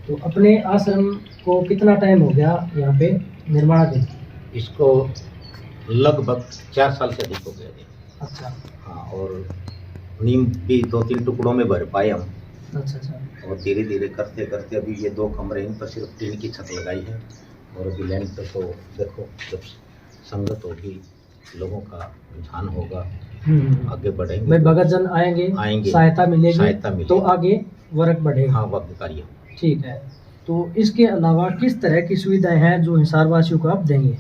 तो अपने आश्रम को कितना टाइम हो गया यहाँ पे निर्माणाधीन? इसको लगभग 4 साल से अधिक हो गया जी। अच्छा। हाँ, और नींव भी 2-3 टुकड़ों में भर पाए हम। अच्छा अच्छा। और धीरे धीरे करते करते अभी ये 2 कमरे, इन पर सिर्फ टीन की छत लगाई है। और अभी लेंटर तो देखो, जब संगत होगी, लोगों का रुझान होगा, आगे बढ़ेंगे। भाई भगत जन आएंगे, सहायता मिलेगी तो आगे वर्क बढ़ेगा। हाँ, वर्क कार्य। ठीक है। तो इसके अलावा किस तरह की सुविधाएं हैं जो हिसार वासियों को आप देंगे?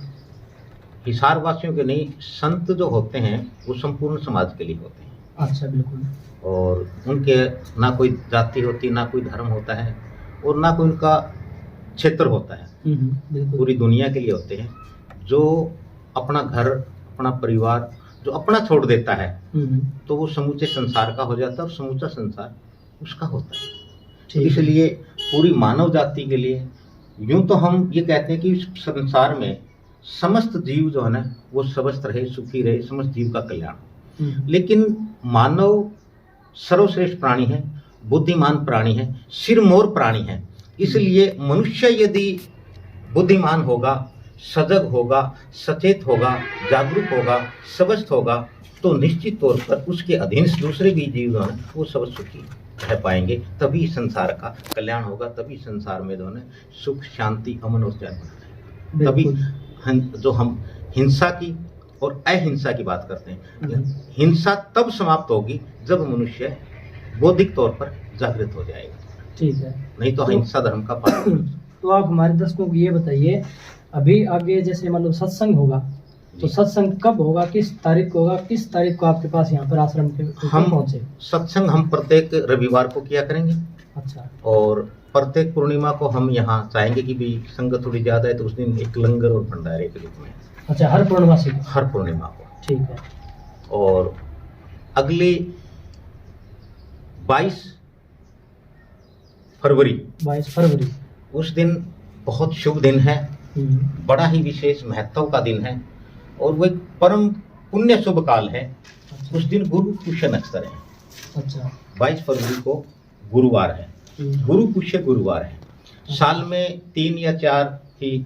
हिसार वासियों के नहीं, संत जो होते हैं वो संपूर्ण समाज के लिए होते हैं। अच्छा, बिल्कुल। और उनके ना कोई जाति होती, ना कोई धर्म होता है, और ना कोई उनका क्षेत्र होता है। पूरी दुनिया के लिए होते हैं। जो अपना घर, अपना परिवार जो अपना छोड़ देता है, तो वो समूचे संसार का हो जाता है और समूचा संसार उसका होता है। तो इसलिए पूरी मानव जाति के लिए, यूं तो हम ये कहते हैं कि संसार में समस्त जीव जो है ना वो स्वस्थ रहे, सुखी रहे, समस्त जीव का कल्याण। लेकिन मानव सर्वश्रेष्ठ प्राणी है, बुद्धिमान प्राणी है, सिरमौर प्राणी है। इसलिए मनुष्य यदि बुद्धिमान होगा, सजग होगा, सचेत होगा, जागरूक होगा, स्वस्थ होगा, तो निश्चित तौर पर उसके अधीन दूसरे भी जीव हैं वो सब सुखी रह पाएंगे। तभी संसार का कल्याण होगा, तभी संसार में जो है सुख, शांति, अमन और चैन बना रहेगा। तभी जो हम हिंसा की और अहिंसा की बात करते हैं, हिंसा तब समाप्त होगी जब मनुष्य बौद्धिक तौर पर जागृत हो जाएगा। ठीक है। नहीं तो हिंसा धर्म का पालन। तो आप हमारे दर्शकों को ये बताइए, अभी आगे जैसे मतलब सत्संग होगा, तो सत्संग कब होगा, किस तारीख को होगा, किस तारीख को आपके पास यहाँ पर आश्रम के हम पहुँचे? सत्संग हम प्रत्येक रविवार को किया करेंगे। अच्छा। और प्रत्येक पूर्णिमा को हम यहाँ चाहेंगे कि भी संगत थोड़ी ज्यादा है तो उस दिन एक लंगर और भंडारे के रूप में। अच्छा, हर पूर्णिमासी को? हर पूर्णिमा को। ठीक है। और अगली 22 फरवरी उस दिन बहुत शुभ दिन है, बड़ा ही विशेष महत्व का दिन है, और वो एक परम पुण्य शुभ काल है। अच्छा। उस दिन गुरु पुष्य नक्षत्र है। अच्छा। 22 फरवरी को गुरुवार है, गुरु पुष्य गुरुवार है। साल में 3 या 4 ही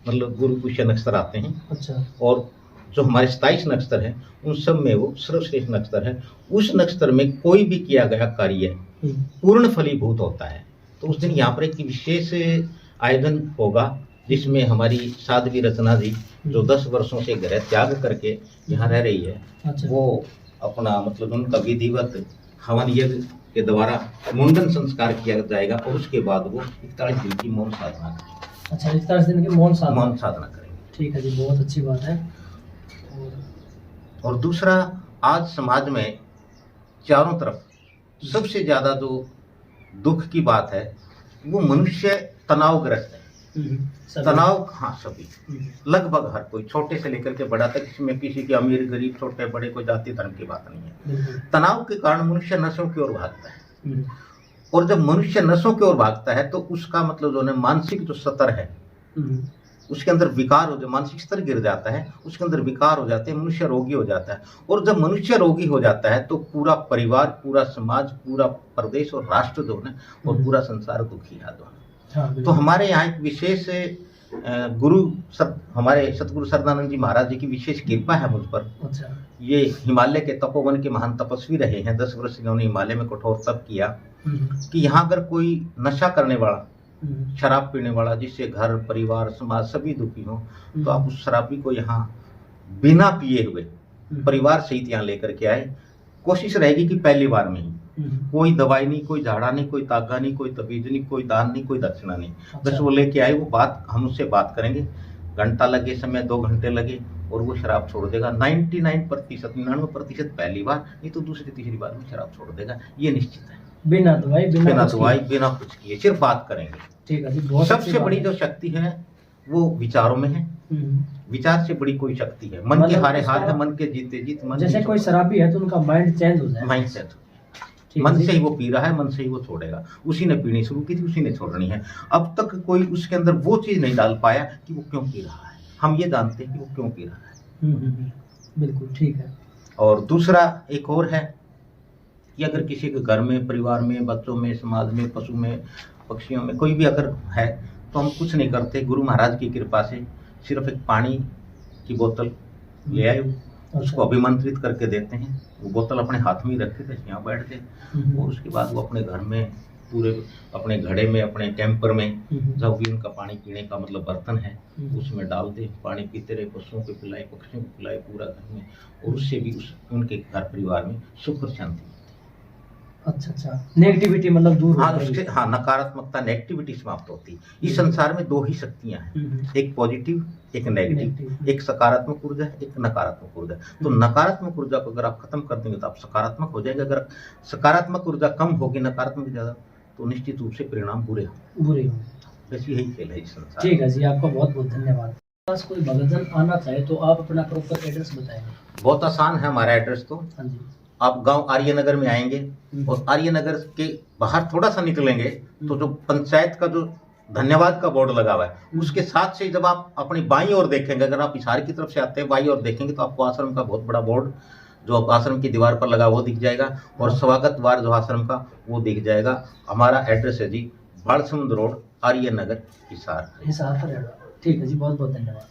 मतलब गुरु पुष्य नक्षत्र आते हैं। अच्छा। और जो हमारे 27 नक्षत्र हैं उन सब में वो सर्वश्रेष्ठ नक्षत्र है। उस नक्षत्र में कोई भी किया गया कार्य पूर्ण फलीभूत होता है। तो उस दिन यहाँ पर एक विशेष आयोजन होगा जिसमें हमारी साध्वी रचना जी जो 10 वर्षों से घर त्याग करके यहाँ रह रही है। अच्छा। वो अपना मतलब उनका विधिवत हवन यज्ञ के द्वारा मुंडन संस्कार किया जाएगा और उसके बाद वो 41 दिन की मौन साधना करेंगे। अच्छा, 41 दिन की मौन साधना करेंगे। ठीक है जी, बहुत अच्छी बात है। और दूसरा, आज समाज में चारों तरफ सबसे ज्यादा जो दुख की बात है वो मनुष्य तनावग्रस्त है। तनाव, हाँ सभी, लगभग हर कोई, छोटे से लेकर के बड़ा तक, इसमें किसी के अमीर गरीब छोटे बड़े कोई जाति धर्म की बात नहीं है। तनाव के कारण मनुष्य नशों की ओर भागता है। और जब मनुष्य नशों की ओर भागता है तो उसका मतलब जो है मानसिक जो स्तर है उसके अंदर विकार हो जाए, मानसिक स्तर गिर जाता है, उसके अंदर विकार हो जाते हैं, मनुष्य रोगी हो जाता है। और जब मनुष्य रोगी हो जाता है तो पूरा परिवार, पूरा समाज, पूरा प्रदेश और राष्ट्र जो है और पूरा संसार दुखी है। तो हमारे यहाँ एक विशेष हमारे सतगुरु सरदानंद जी महाराज जी की विशेष कृपा है मुझ पर। अच्छा। ये हिमालय के तपोवन के महान तपस्वी रहे हैं। 10 वर्ष इन्होंने हिमालय में कठोर तप किया कि यहाँ अगर कोई नशा करने वाला, शराब पीने वाला, जिससे घर परिवार समाज सभी दुखी हो, तो आप उस शराबी को यहाँ बिना पिए हुए परिवार सहित यहाँ लेकर के आए। कोशिश रहेगी कि पहली बार में ही कोई दवाई नहीं, कोई झाड़ा नहीं, कोई तागा नहीं, कोई तबीज नहीं, कोई दान नहीं, कोई दक्षिणा नहीं। बस वो लेके आए, वो बात हम उससे बात करेंगे, घंटा लगे समय, 2 घंटे लगे, और वो शराब छोड़ देगा। 99% पहली बार, नहीं तो दूसरी तीसरी बार में शराब छोड़ देगा, ये निश्चित है। बिना दवाई बिना कुछ किए, सिर्फ बात करेंगे। ठीक है जी। सबसे बड़ी जो शक्ति है वो विचारों में है। विचार से बड़ी कोई शक्ति है। मन के हारे हार है, मन के जीते जीत। मन जैसे कोई शराबी है तो उनका माइंड चेंज हो जाए, माइंड सेट। मन से ही वो पी रहा है, मन से ही वो छोड़ेगा। उसी ने पीनी शुरू की थी, उसी ने छोड़नी है। अब तक कोई उसके अंदर वो चीज नहीं डाल पाया कि वो क्यों पी रहा है। हम ये जानते हैं कि वो क्यों पी रहा है। बिल्कुल ठीक है। और दूसरा एक और है कि अगर किसी के घर में, परिवार में, बच्चों में, समाज में, पशु में पक्षियों में कोई भी अगर है तो हम कुछ नहीं करते, गुरु महाराज की कृपा से सिर्फ एक पानी की बोतल ले आए, उसको अभिमंत्रित करके देते हैं, वो बोतल अपने हाथ में ही रखते थे, यहाँ बैठते, और उसके बाद वो अपने घर में पूरे अपने घड़े में अपने कैंपर में जब भी उनका पानी पीने का मतलब बर्तन है उसमें डाल दे, पानी पीते रहे, पशुओं को पिलाए, पक्षियों को पिलाए पूरा घर में, और उससे भी उनके घर परिवार में सुख और शांति। अच्छा, नेगेटिविटी मतलब दूर हाँ, उससे हाँ नकारात्मकता नेगेटिविटी समाप्त होती है। इस संसार में दो ही शक्तियां हैं, एक पॉजिटिव एक नेगेटिव, एक सकारात्मक ऊर्जा एक नकारात्मक ऊर्जा। तो नकारात्मक ऊर्जा को अगर आप खत्म कर देंगे तो आप सकारात्मक हो जाएंगे, अगर सकारात्मक ऊर्जा कम होगी नकारात्मक ज्यादा तो निश्चित रूप से परिणाम बुरे होंगे। बस यही खेल है इस संसार। ठीक है जी, आपका बहुत बहुत धन्यवाद। पास कोई भक्तजन आना चाहे तो आप अपना प्रॉपर एड्रेस बताएंगे। बहुत आसान है हमारा एड्रेस तो। हाँ जी, आप गांव आर्यनगर में आएंगे और आर्यनगर के बाहर थोड़ा सा निकलेंगे तो जो पंचायत का जो धन्यवाद का बोर्ड लगा हुआ है उसके साथ से जब आप अपनी बाईं ओर देखेंगे, अगर आप हिसार की तरफ से आते हैं बाईं ओर देखेंगे तो आपको आश्रम का बहुत बड़ा बोर्ड जो आश्रम की दीवार पर लगा वो दिख जाएगा, और स्वागत द्वार जो आश्रम का वो दिख जाएगा। हमारा एड्रेस है जी बालसमुंद रोड, आर्यनगर, हिसार। ठीक है जी, बहुत बहुत धन्यवाद।